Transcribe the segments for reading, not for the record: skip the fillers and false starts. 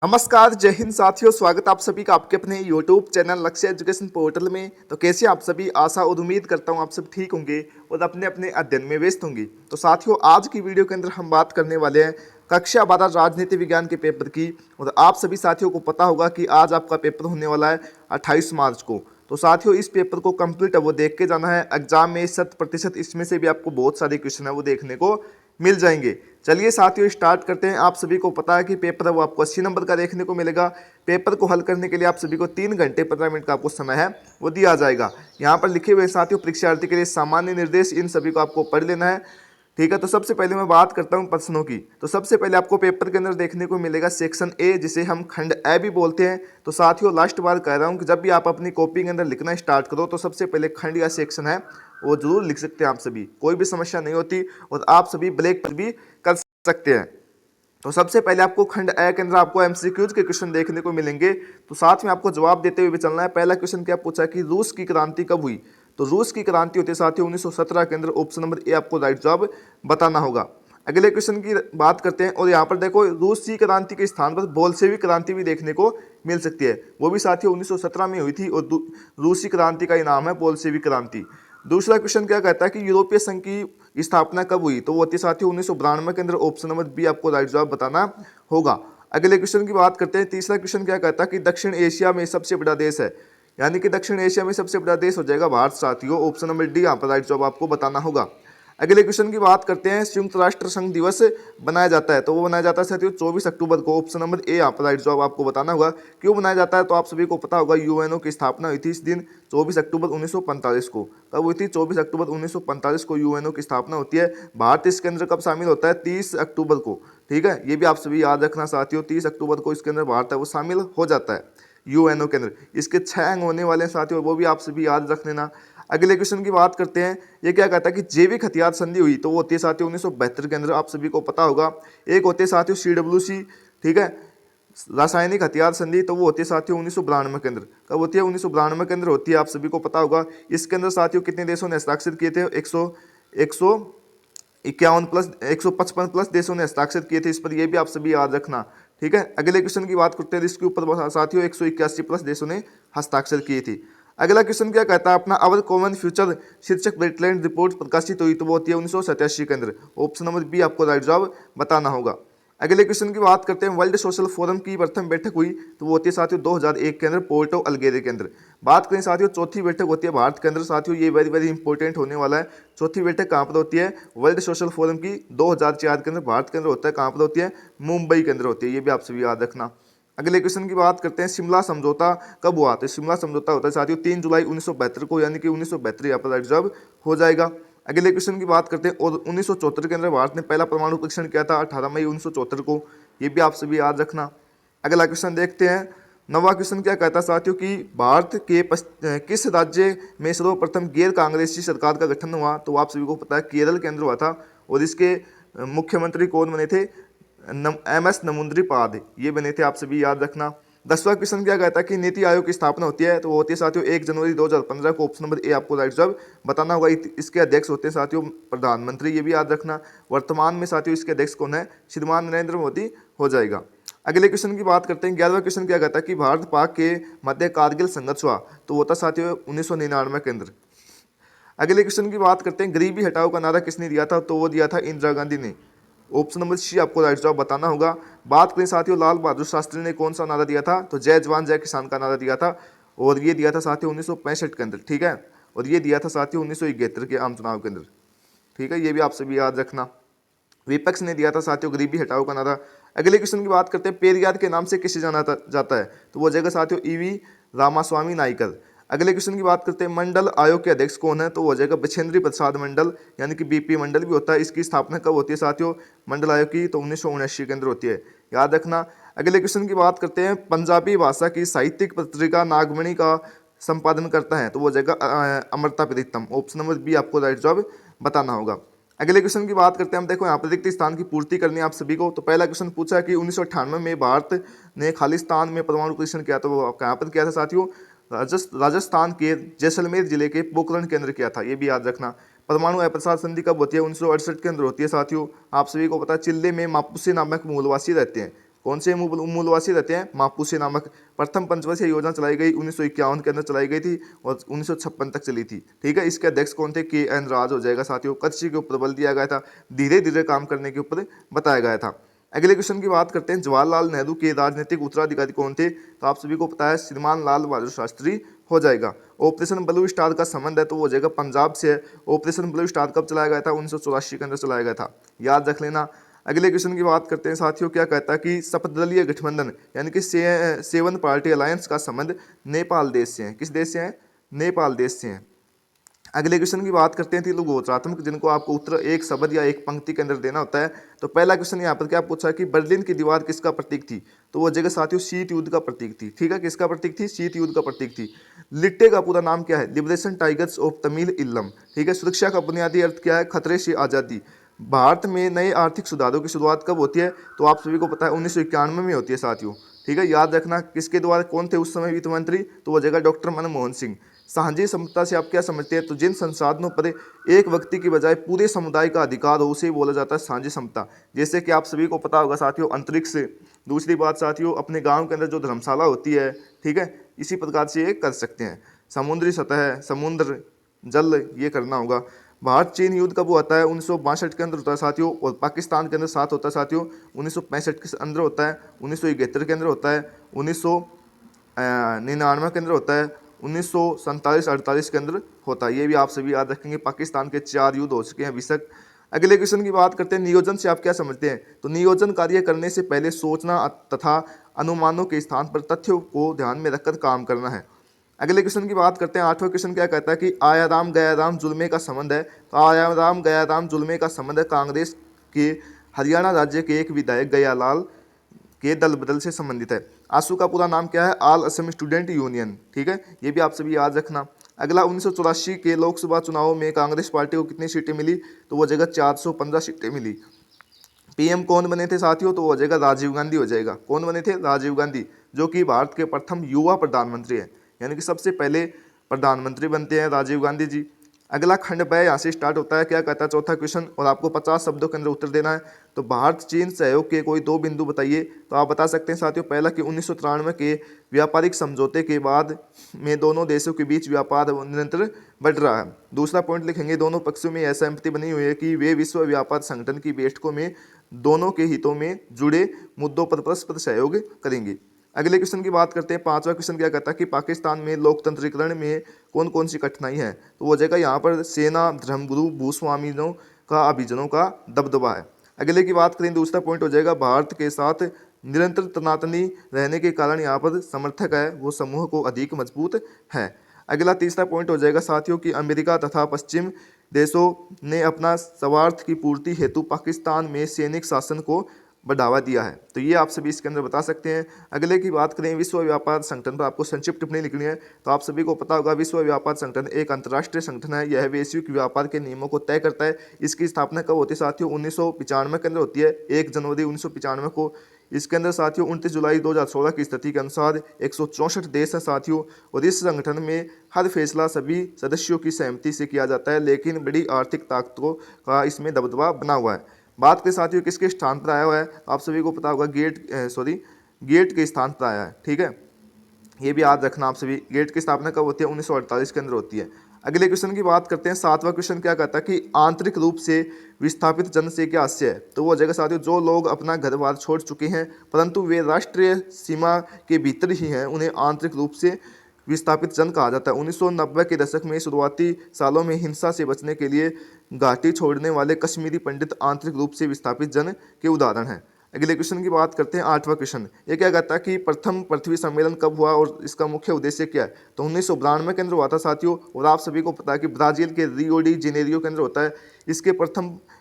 नमस्कार, जय हिंद साथियों। स्वागत आप सभी का आपके अपने YouTube चैनल लक्ष्य एजुकेशन पोर्टल में। तो कैसे आप सभी, आशा और उम्मीद करता हूँ आप सब ठीक होंगे और अपने अपने अध्ययन में व्यस्त होंगे। तो साथियों, आज की वीडियो के अंदर हम बात करने वाले हैं कक्षा 12 राजनीति विज्ञान के पेपर की। और आप सभी साथियों को पता होगा कि आज आपका पेपर होने वाला है 28 मार्च को। तो साथियों, इस पेपर को कंप्लीट वो देख के जाना है। एग्जाम में 100% इसमें से भी आपको बहुत सारे क्वेश्चन है वो देखने को मिल जाएंगे। चलिए साथियों, स्टार्ट करते हैं। आप सभी को पता है कि पेपर है वो आपको 80 नंबर का देखने को मिलेगा। पेपर को हल करने के लिए आप सभी को 3 घंटे 15 मिनट का आपको समय है वो दिया जाएगा। यहाँ पर लिखे हुए साथियों, परीक्षार्थी के लिए सामान्य निर्देश, इन सभी को आपको पढ़ लेना है। ठीक है, तो सबसे पहले मैं बात करता हूं प्रश्नों की। तो सबसे पहले आपको पेपर के अंदर देखने को मिलेगा सेक्शन ए, जिसे हम खंड ए भी बोलते हैं। तो साथियों, लास्ट बार कह रहा हूं कि जब भी आप अपनी कॉपी के अंदर लिखना स्टार्ट करो तो सबसे पहले खंड या सेक्शन है वो जरूर लिख सकते हैं। आप सभी, कोई भी समस्या नहीं होती और आप सभी ब्लैक पर भी कर सकते हैं। तो सबसे पहले आपको खंड ए के अंदर आपको एमसीक्यूज के क्वेश्चन देखने को मिलेंगे। तो साथ में आपको जवाब देते हुए भी चलना है। पहला क्वेश्चन क्या पूछा कि रूस की क्रांति कब हुई। तो रूस की क्रांति होती है साथियों 1917 के अंदर। ऑप्शन नंबर ए आपको राइट जवाब बताना होगा। अगले क्वेश्चन की बात करते हैं और यहाँ पर देखो, रूस की क्रांति के स्थान पर बोल्शेविक क्रांति भी देखने को मिल सकती है। वो भी साथियों 1917 में हुई थी और रूसी क्रांति का ही नाम है बोल्शेविक क्रांति। दूसरा क्वेश्चन क्या कहता है कि यूरोपीय संघ की स्थापना कब हुई। तो वो होती है साथियों 1992 के अंदर। ऑप्शन नंबर बी आपको राइट जवाब बताना होगा। अगले क्वेश्चन की बात करते हैं। तीसरा क्वेश्चन क्या कहता है कि दक्षिण एशिया में सबसे बड़ा देश है, यानी कि दक्षिण एशिया में सबसे बड़ा देश हो जाएगा भारत साथियों। ऑप्शन नंबर डी यहाँ पर राइट जवाब आपको बताना होगा। अगले क्वेश्चन की बात करते हैं। संयुक्त राष्ट्र संघ दिवस बनाया जाता है, तो वो बनाया जाता है साथियों 24 अक्टूबर को। ऑप्शन नंबर ए यहाँ पर राइट जवाब आपको बताना होगा। क्यों बनाया जाता है, तो आप सभी को पता होगा यूएनओ की स्थापना हुई थी इस दिन 24 अक्टूबर 1945 को। कब हुई थी? 24 अक्टूबर 1945 को यूएनओ की स्थापना होती है। भारत इसके अंदर कब शामिल होता है? 30 अक्टूबर को। ठीक है, ये भी आप सभी याद रखना साथियों, 30 अक्टूबर को इसके अंदर भारत है वो शामिल हो जाता है यूएनओ के अंदर। इसके 6 अंग होने वाले हैं साथियों, वो भी आप सभी याद रख लेना। अगले क्वेश्चन की बात करते हैं। ये क्या कहता है कि जैविक हथियार संधि हुई। तो वो होती है साथियों 1972 के अंदर। आप सभी को पता होगा। एक होते हैं साथियों CWC, ठीक है, रासायनिक हथियार संधि। तो वो होती है साथियों 1992 के अंदर। कब होती है? 1992 के अंदर होती है। आप सभी को पता होगा। इसके अंदर साथियों कितने देशों ने हस्ताक्षर किए थे? 155 प्लस देशों ने हस्ताक्षर किए थे इस पर। ये भी आप सभी याद रखना। ठीक है, अगले क्वेश्चन की बात करते हैं। इसके ऊपर साथियों 181 प्लस देशों ने हस्ताक्षर किए थे। अगला क्वेश्चन क्या कहता है? अपना अवर कॉमन फ्यूचर शीर्षक वेटलैंड रिपोर्ट प्रकाशित हुई। तो वो होती है 1987 के अंदर। ऑप्शन नंबर बी आपको राइट जवाब बताना होगा। अगले क्वेश्चन की बात करते हैं। वर्ल्ड सोशल फोरम की प्रथम बैठक हुई। तो वो होती है साथियों 2001 के अंदर, पोर्टो अल्गेरिया के अंदर। बात करें साथियों, चौथी बैठक होती है भारत के अंदर। साथियों ये वेरी वेरी इंपॉर्टेंट होने वाला है। चौथी बैठक कहाँ पर होती है? वर्ल्ड सोशल फोरम की 2004 के अंदर भारत के अंदर होता है। कहाँ पर होती है? मुंबई के अंदर होती है। ये भी आप सभी याद रखना। अगले क्वेश्चन की बात करते हैं। शिमला समझौता कब हुआ? तो शिमला समझौता होता है साथियों 3 जुलाई 1972 को, यानी कि 1972 यहाँ पर राइट जवाब हो जाएगा। अगले क्वेश्चन की बात करते हैं। और 1974 के अंदर भारत ने पहला परमाणु परीक्षण किया था 18 मई 1974 को। ये भी आप सभी याद रखना। अगला क्वेश्चन देखते हैं। नवा क्वेश्चन क्या कहता है साथियों कि भारत के किस राज्य में सर्वप्रथम गैर कांग्रेसी सरकार का गठन हुआ। तो आप सभी को पता है केरल के अंदर हुआ था। और इसके मुख्यमंत्री कौन बने थे? MS नमूंद्रीपाद, ये बने थे। आप सभी याद रखना। 10वां क्वेश्चन क्या कहता है कि नीति आयोग की स्थापना होती है। तो वो होती है साथियों 1 जनवरी 2015 को। ऑप्शन नंबर ए आपको राइट जवाब बताना होगा। इसके अध्यक्ष होते हैं साथियों प्रधानमंत्री, ये भी याद रखना। वर्तमान में साथियों इसके अध्यक्ष कौन है? श्रीमान नरेंद्र मोदी हो जाएगा। अगले क्वेश्चन की बात करते हैं। 11वां क्वेश्चन क्या कहता है कि भारत पाक के मध्य कारगिल संघर्ष हुआ। तो वो था साथियों 1999 के अंदर। अगले क्वेश्चन की बात करते हैं। गरीबी हटाओ का नारा किसने दिया था? तो वो दिया था इंदिरा गांधी ने। ऑप्शन नंबर सी आपको राइट जवाब बताना होगा। बात करें साथियों लाल बहादुर शास्त्री ने कौन सा नारा दिया था? तो जय जवान जय किसान का नारा दिया था। और ये दिया था साथियों 1965 के अंदर। ठीक है, और ये दिया था साथियों 1971 के आम चुनाव के अंदर। ठीक है, ये भी आप सभी याद रखना। विपक्ष ने दिया था साथियों गरीबी हटाओ का नारा। अगले क्वेश्चन की बात करते हैं। पेरियार के नाम से किसे जाना जाता है? तो वो जगह साथियों EV रामास्वामी नायकर। अगले क्वेश्चन की बात करते हैं। मंडल आयोग के अध्यक्ष कौन है? तो वो जगह बछेंद्री प्रसाद मंडल, यानी कि BP मंडल भी होता है। इसकी स्थापना कब होती है साथियों मंडल आयोग की? तो 1979 के अंदर होती है, याद रखना। अगले क्वेश्चन की बात करते हैं। पंजाबी भाषा की साहित्यिक पत्रिका नागमणि का संपादन करता है। तो वो जगह Amrita Pritam. Option number B आपको राइट जवाब बताना होगा। अगले क्वेश्चन की बात करते हैं। हम देखो यहाँ पर रिक्त स्थान की पूर्ति करनी है आप सभी को। तो पहला क्वेश्चन पूछा कि 1998 में भारत ने खालिस्तान में परमाणु परीक्षण किया। तो वो कहाँ पर किया था साथियों? राजस्थान के जैसलमेर जिले के पोखरण के अंदर किया था। ये भी याद रखना। परमाणु अप्रसार संधि कब होती है? 1968 के अंदर होती है साथियों। आप सभी को पता है चिल्ले में मापुसे नामक मूलवासी रहते हैं। कौन से मूलवासी रहते हैं? मापुसे नामक। प्रथम पंचवर्षीय योजना चलाई गई 1951 के अंदर चलाई गई थी और 1956 तक चली थी। ठीक है, इसके अध्यक्ष कौन थे? KN राज हो जाएगा साथियों। कृषि के ऊपर बल दिया गया था, धीरे धीरे काम करने के ऊपर बताया गया था। अगले क्वेश्चन की बात करते हैं, जवाहरलाल नेहरू के राजनीतिक उत्तराधिकारी कौन थे? तो आप सभी को पता है श्रीमान लाल बहादुर शास्त्री हो जाएगा। ऑपरेशन ब्लू स्टार का संबंध है तो वो हो जाएगा पंजाब से है। ऑपरेशन ब्लू स्टार कब चलाया गया था? 1984 के अंदर चलाया गया था, याद रख लेना। अगले क्वेश्चन की बात करते हैं साथियों, क्या कहता है कि सप्तदलीय गठबंधन यानी कि 7 पार्टी अलायंस का संबंध नेपाल देश से है। किस देश से है? नेपाल देश से है। अगले क्वेश्चन की बात करते हैं तीन गोचरात्मक, जिनको आपको उत्तर एक शब्द या एक पंक्ति के अंदर देना होता है। तो पहला क्वेश्चन यहाँ पर क्या पूछा कि बर्लिन की दीवार किसका प्रतीक थी? तो वो जगह साथियों शीत युद्ध का प्रतीक थी। ठीक है, किसका प्रतीक थी? शीत युद्ध का प्रतीक थी। लिट्टे का पूरा नाम क्या है? Liberation tigers of Tamil Eelam. ठीक है, सुरक्षा का बुनियादी अर्थ क्या है? खतरे से आज़ादी। भारत में नए आर्थिक सुधारों की शुरुआत कब होती है? तो आप सभी को पता है 1991 में होती है साथियों। ठीक है, याद रखना। किसके द्वारा? कौन थे उस समय वित्त मंत्री? तो वो जगह डॉक्टर मनमोहन सिंह। साझी समता से आप क्या समझते हैं? तो जिन संसाधनों पर एक व्यक्ति की बजाय पूरे समुदाय का अधिकार हो उसे बोला जाता है साझी समता। जैसे कि आप सभी को पता होगा साथियों अंतरिक्ष से। दूसरी बात साथियों, अपने गांव के अंदर जो धर्मशाला होती है, ठीक है, इसी प्रकार से ये कर सकते हैं। समुद्री सतह, समुद्र, जल, ये करना होगा। भारत चीन युद्ध कब हुआ था? 1962 के अंदर होता है साथियों। और पाकिस्तान के अंदर साथ होता है साथियों 1965 के अंदर होता है, 1971 के अंदर होता है, 1999 के अंदर होता है, 1947-48 के अंदर होता है। ये भी आप सभी याद रखेंगे। पाकिस्तान के 4 युद्ध हो चुके हैं अभी तक। अगले क्वेश्चन की बात करते हैं, नियोजन से आप क्या समझते हैं? तो नियोजन कार्य करने से पहले सोचना तथा अनुमानों के स्थान पर तथ्यों को ध्यान में रखकर काम करना है। अगले क्वेश्चन की बात करते हैं, 8वां क्वेश्चन क्या कहता है कि आयाराम गयाराम जुल्मे का संबंध है। तो आयाराम गयाराम जुल्मे का संबंध है कांग्रेस के हरियाणा राज्य के एक विधायक गयालाल के दल बदल से संबंधित है। आसू का पूरा नाम क्या है? All Assam student union. ठीक है, ये भी आप सभी याद रखना। अगला 1984 के लोकसभा चुनाव में कांग्रेस पार्टी को कितनी सीटें मिली? तो वो जगह 415 सीटें मिली। पीएम कौन बने थे साथियों? तो वो हो जाएगा राजीव गांधी हो जाएगा। कौन बने थे? राजीव गांधी, जो कि भारत के प्रथम युवा प्रधानमंत्री हैं, यानी कि सबसे पहले प्रधानमंत्री बनते हैं राजीव गांधी जी। अगला खंड ब यहाँ से स्टार्ट होता है। क्या कहता है? चौथा क्वेश्चन, और आपको 50 शब्दों के अंदर उत्तर देना है। तो भारत चीन सहयोग के कोई 2 बिंदु बताइए। तो आप बता सकते हैं साथियों, पहला कि 1993 के व्यापारिक समझौते के बाद में दोनों देशों के बीच व्यापार निरंतर बढ़ रहा है। दूसरा पॉइंट लिखेंगे, दोनों पक्षों में ऐसा सहमति बनी हुई है कि वे विश्व व्यापार संगठन की बैठकों में दोनों के हितों में जुड़े मुद्दों पर परस्पर सहयोग करेंगे। अगले क्वेश्चन की बात करते हैं। 5वां क्वेश्चन क्या कहता है कि पाकिस्तान में लोकतंत्रीकरण में कौन कौन सी कठिनाई है? तो वो जगह यहाँ पर सेना, धर्मगुरु, भूस्वामीनों का अभिजनों का दबदबा है। अगले की बात करें, दूसरा पॉइंट हो जाएगा भारत के साथ निरंतर तनातनी रहने के कारण यहाँ पर समर्थक है वो समूह को अधिक मजबूत है। अगला तीसरा पॉइंट हो जाएगा साथियों कि अमेरिका तथा पश्चिम देशों ने अपना स्वार्थ की पूर्ति हेतु पाकिस्तान में सैनिक शासन को बढ़ावा दिया है। तो ये आप सभी इसके अंदर बता सकते हैं। अगले की बात करें, विश्व व्यापार संगठन पर आपको संक्षिप्त टिप्पणी लिखनी है। तो आप सभी को पता होगा विश्व व्यापार संगठन एक अंतर्राष्ट्रीय संगठन है। यह वैश्विक व्यापार के नियमों को तय करता है। इसकी स्थापना कब होती है साथियों? 1995 के अंदर होती है, 1 जनवरी 1995 को। इसके अंदर साथियों 29 जुलाई 2016 की स्थिति के अनुसार 164 देश हैं साथियों। और इस संगठन में हर फैसला सभी सदस्यों की सहमति से किया जाता है, लेकिन बड़ी आर्थिक ताकतों का इसमें दबदबा बना हुआ है। बात के साथियों किसके स्थान पर आया हुआ है? आप सभी को पता होगा गेट के स्थान पर आया है। ठीक है, ये भी याद रखना आप सभी। गेट की स्थापना कब होती है? 1948 के अंदर होती है। अगले क्वेश्चन की बात करते हैं। 7वां क्वेश्चन क्या कहता है कि आंतरिक रूप से विस्थापित जन से क्या आशय है? तो वो जगह साथियों जो लोग अपना घर बार छोड़ चुके हैं परंतु वे राष्ट्रीय सीमा के भीतर ही हैं, उन्हें आंतरिक रूप से विस्थापित जन कहा जाता है। 1990 के दशक में शुरुआती सालों में हिंसा से बचने के लिए घाटी छोड़ने वाले कश्मीरी पंडित आंतरिक रूप से विस्थापित जन के उदाहरण हैं। अगले क्वेश्चन की बात करते हैं। 8वां क्वेश्चन ये क्या कहता है कि प्रथम पृथ्वी सम्मेलन कब हुआ और इसका मुख्य उद्देश्य क्या है? तो 1992 के अंदर हुआ था साथियों। और आप सभी को पता है कि ब्राजील के रियो डी जेनेरियो के अंदर होता है।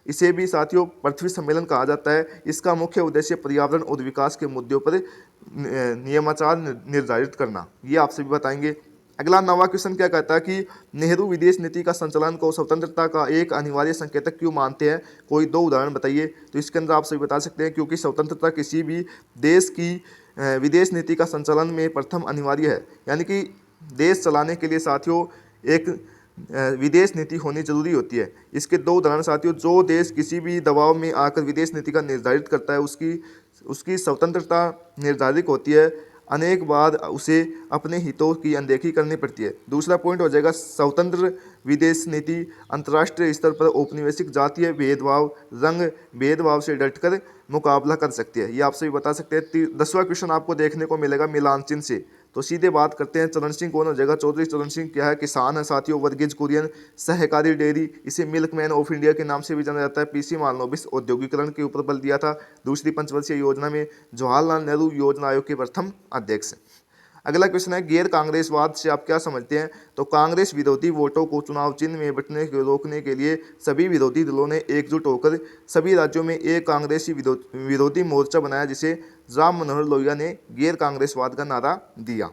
इसे भी साथियों पृथ्वी सम्मेलन कहा जाता है। इसका मुख्य उद्देश्य पर्यावरण और विकास के मुद्दों पर नियमाचार निर्धारित करना, ये आप सभी बताएंगे। अगला 9वां क्वेश्चन क्या कहता है कि नेहरू विदेश नीति का संचालन को स्वतंत्रता का एक अनिवार्य संकेतक क्यों मानते हैं? कोई 2 उदाहरण बताइए। तो इसके अंदर आप सभी बता सकते हैं क्योंकि स्वतंत्रता किसी भी देश की विदेश नीति का संचालन में प्रथम अनिवार्य है। यानी कि देश चलाने के लिए साथियों एक विदेश नीति होनी जरूरी होती है। इसके दो उदाहरण साथियों, जो देश किसी भी दबाव में आकर विदेश नीति का निर्धारित करता है उसकी उसकी स्वतंत्रता निर्धारित होती है, अनेक बार उसे अपने हितों की अनदेखी करनी पड़ती है। दूसरा पॉइंट हो जाएगा स्वतंत्र विदेश नीति अंतर्राष्ट्रीय स्तर पर औपनिवेशिक जातीय भेदभाव रंग भेदभाव से डटकर मुकाबला कर सकती है। ये आप सभी बता सकते हैं। 10वां क्वेश्चन आपको देखने को मिलेगा मिलान चिन्ह से। तो सीधे बात करते हैं, चरण सिंह कौन हो जाएगा? चौधरी चरण सिंह क्या है? किसान है साथियों, वर्गीज कुरियन सहकारी डेयरी, इसे मिल्कमैन ऑफ इंडिया के नाम से भी जाना जाता है। पीसी मालनोबिस औद्योगिकरण के ऊपर बल दिया था। दूसरी पंचवर्षीय योजना में जवाहरलाल नेहरू योजना आयोग के प्रथम अध्यक्ष। अगला क्वेश्चन है गैर कांग्रेसवाद से आप क्या समझते हैं? तो कांग्रेस विरोधी वोटों को चुनाव चिन्ह में बंटने को रोकने के लिए सभी विरोधी दलों ने एकजुट होकर सभी राज्यों में एक कांग्रेसी विरोधी मोर्चा बनाया, जिसे राम मनोहर लोहिया ने गैर कांग्रेसवाद का नारा दिया।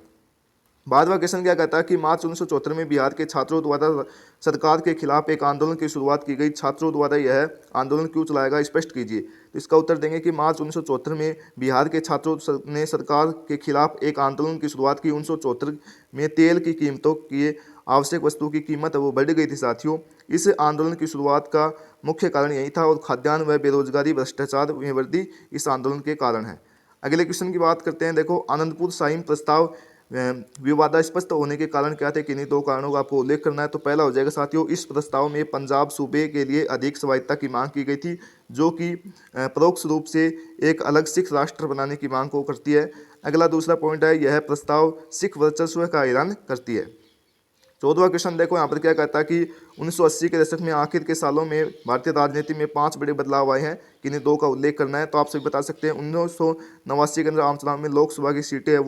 12वां क्वेश्चन क्या कहता है कि मार्च 1974 में बिहार के छात्रों द्वारा सरकार के खिलाफ एक आंदोलन की शुरुआत की गई। छात्रों द्वारा यह आंदोलन क्यों चलाया गया, स्पष्ट कीजिए। तो इसका उत्तर देंगे कि मार्च 1974 में बिहार के छात्रों ने सरकार के खिलाफ एक आंदोलन की शुरुआत की। 1974 में तेल की कीमतों की आवश्यक वस्तुओं की कीमत वो बढ़ गई थी साथियों। इस आंदोलन की शुरुआत का मुख्य कारण यही था और खाद्यान्न व बेरोजगारी भ्रष्टाचार में वृद्धि इस आंदोलन के कारण है। अगले क्वेश्चन की बात करते हैं। देखो, आनंदपुर साहिब प्रस्ताव विवादास्पद होने के कारण क्या थे? किन्हीं दो कारणों का आपको उल्लेख करना है। तो पहला हो जाएगा साथियों, इस प्रस्ताव में पंजाब सूबे के लिए अधिक स्वायत्तता की मांग की गई थी, जो कि परोक्ष रूप से एक अलग सिख राष्ट्र बनाने की मांग को करती है। अगला दूसरा पॉइंट है, यह प्रस्ताव सिख वर्चस्व का ऐलान करती है। 14वां क्वेश्चन देखो, यहाँ पर क्या कहता है कि 1980 के दशक में आखिर के सालों में भारतीय राजनीति में 5 बड़े बदलाव आए हैं, किन्हीं दो का उल्लेख करना है। तो आप सभी बता सकते हैं 1989 के अंदर आम चुनाव में लोकसभा की सीटें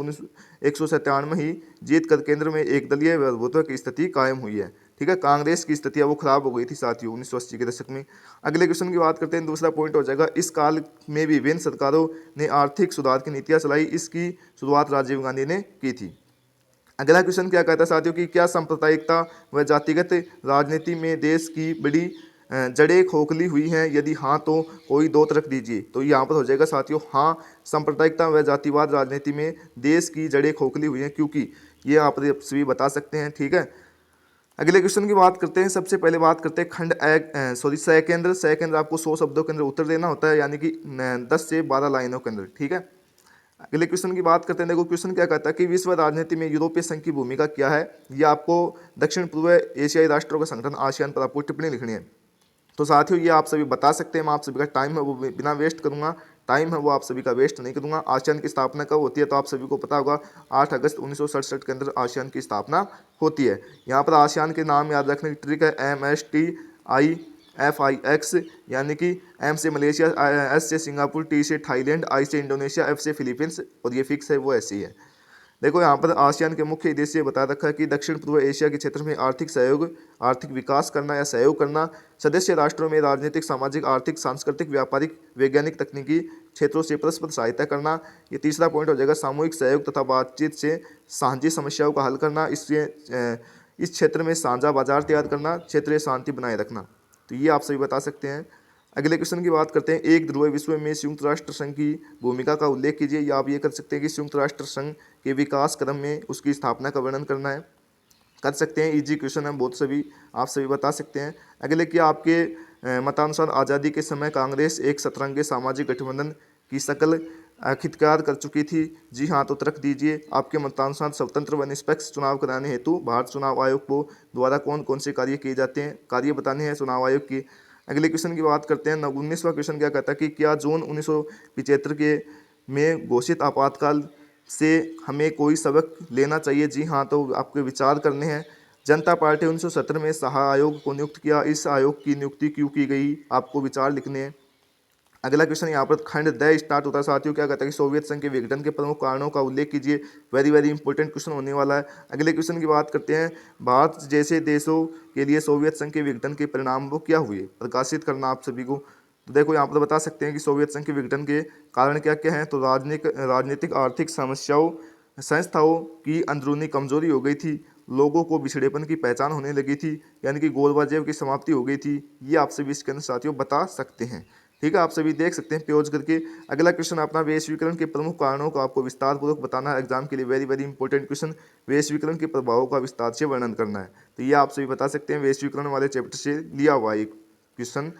197 ही जीत कर केंद्र में एक दलीय प्रभुत्व की स्थिति कायम हुई है। ठीक है, कांग्रेस की स्थिति वो खराब हो गई थी साथियों 1980 के दशक में। अगले क्वेश्चन की बात करते हैं, दूसरा पॉइंट हो जाएगा, इस काल में विभिन्न सरकारों ने आर्थिक सुधार की नीतियां चलाई, इसकी शुरुआत राजीव गांधी ने की थी। अगला क्वेश्चन क्या कहता है साथियों कि क्या सांप्रदायिकता व जातिगत राजनीति में देश की बड़ी जड़ें खोखली हुई हैं? यदि हाँ तो कोई दो रख दीजिए। तो यहाँ पर हो जाएगा साथियों हाँ, सांप्रदायिकता व जातिवाद राजनीति में देश की जड़ें खोखली हुई हैं, क्योंकि ये आप सभी बता सकते हैं। ठीक है, अगले क्वेश्चन की बात करते हैं। सबसे पहले बात करते हैं खंड सह केंद्र आपको 100 शब्दों के अंदर उत्तर देना होता है, यानी कि 10 से 12 लाइनों के अंदर। ठीक है, अगले क्वेश्चन की बात करते हैं। देखो, क्वेश्चन क्या कहता है कि विश्व राजनीति में यूरोपीय संघ की भूमिका क्या है? ये आपको दक्षिण पूर्व एशियाई राष्ट्रों का संगठन आसियान पर आपको टिप्पणी लिखनी है। तो साथियों ये आप सभी बता सकते हैं। मैं आप सभी का टाइम है वो बिना वेस्ट करूंगा, टाइम है वो आप सभी का वेस्ट नहीं करूंगा। आसियान की स्थापना कब होती है? तो आप सभी को पता होगा 8 अगस्त 1967 के अंदर आसियान की स्थापना होती है। यहाँ पर आसियान के नाम याद रखने की ट्रिक है MSTIFIX, यानी कि M से मलेशिया, S से सिंगापुर, T से थाईलैंड, I से इंडोनेशिया, F से फिलीपींस और ये फिक्स है वो ऐसी है। देखो, यहाँ पर आसियान के मुख्य उद्देश्य बता रखा है कि दक्षिण पूर्व एशिया के क्षेत्र में आर्थिक सहयोग, आर्थिक विकास करना या सहयोग करना, सदस्य राष्ट्रों में राजनीतिक, सामाजिक, आर्थिक, सांस्कृतिक, व्यापारिक, वैज्ञानिक, तकनीकी क्षेत्रों से परस्पर सहायता करना। ये तीसरा पॉइंट हो जाएगा, सामूहिक सहयोग तथा बातचीत से साझी समस्याओं का हल करना, इससे इस क्षेत्र में साझा बाजार तैयार करना, क्षेत्रीय शांति बनाए रखना। तो ये आप सभी बता सकते हैं। अगले क्वेश्चन की बात करते हैं, एक ध्रुव विश्व में संयुक्त राष्ट्र संघ की भूमिका का उल्लेख कीजिए। या आप ये कर सकते हैं कि संयुक्त राष्ट्र संघ के विकास क्रम में उसकी स्थापना का वर्णन करना है, कर सकते हैं। इजी क्वेश्चन है, बहुत सभी आप सभी बता सकते हैं। अगले कि आपके मतानुसार आज़ादी के समय कांग्रेस एक सतरंगी सामाजिक गठबंधन की शक्ल अख्तियार कर चुकी थी? जी हाँ, तो रख दीजिए। आपके मतानुसार स्वतंत्र व निष्पक्ष चुनाव कराने हेतु भारत चुनाव आयोग को द्वारा कौन कौन से कार्य किए जाते हैं? कार्य बताने हैं चुनाव आयोग की। अगले क्वेश्चन की बात करते हैं। 19वां क्वेश्चन क्या कहता है कि क्या जून 1975 के में घोषित आपातकाल से हमें कोई सबक लेना चाहिए? जी हाँ, तो आपके विचार करने हैं। जनता पार्टी 1970 में शाह आयोग को नियुक्त किया, इस आयोग की नियुक्ति क्यों की गई? आपको विचार लिखने हैं। अगला क्वेश्चन यहाँ पर खंड द स्टार्ट होता है साथियों, क्या कहता है कि सोवियत संघ के विघटन के प्रमुख कारणों का उल्लेख कीजिए। वेरी वेरी इंपॉर्टेंट क्वेश्चन होने वाला है। अगले क्वेश्चन की बात करते हैं, भारत जैसे देशों के लिए सोवियत संघ के विघटन के परिणाम वो क्या हुए? प्रकाशित करना आप सभी को। तो देखो, यहाँ पर बता सकते हैं कि सोवियत संघ के विघटन के कारण क्या क्या हैं। तो राजनीतिक आर्थिक समस्याओं, संस्थाओं की अंदरूनी कमजोरी हो गई थी, लोगों को पिछड़ेपन की पहचान होने लगी थी, यानी कि गोलबाजेव की समाप्ति हो गई थी। ये आप सभी इसके अंदर साथियों बता सकते हैं। ठीक है, आप सभी देख सकते हैं प्योज करके। अगला क्वेश्चन अपना वैश्वीकरण के प्रमुख कारणों को आपको विस्तार पूर्वक बताना है। एग्जाम के लिए वेरी वेरी इंपॉर्टेंट क्वेश्चन, वैश्वीकरण के प्रभावों का विस्तार से वर्णन करना है। तो ये आप सभी बता सकते हैं, वैश्वीकरण वाले चैप्टर से लिया हुआ एक क्वेश्चन।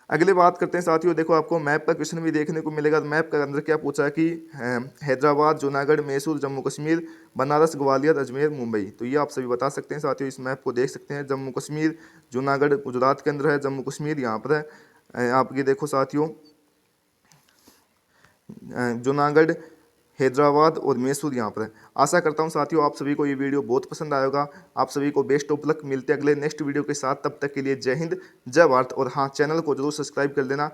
अगले बात करते हैं साथियों, देखो आपको मैप का क्वेश्चन भी देखने को मिलेगा। मैप के अंदर क्या पूछा है कि हैदराबाद, जूनागढ़, मैसूर, जम्मू कश्मीर, बनारस, ग्वालियर, अजमेर, मुंबई। तो ये आप सभी बता सकते हैं साथियों, इस मैप को देख सकते हैं। जम्मू कश्मीर, जूनागढ़ गुजरात के अंदर है, जम्मू कश्मीर यहाँ पर है। आप ये देखो साथियों, जूनागढ़, हैदराबाद और मैसूर यहाँ पर है। आशा करता हूँ साथियों आप सभी को ये वीडियो बहुत पसंद आएगा। आप सभी को बेस्ट ऑफ लक। मिलते हैं अगले नेक्स्ट वीडियो के साथ, तब तक के लिए जय हिंद, जय भारत। और हाँ, चैनल को जरूर सब्सक्राइब कर देना।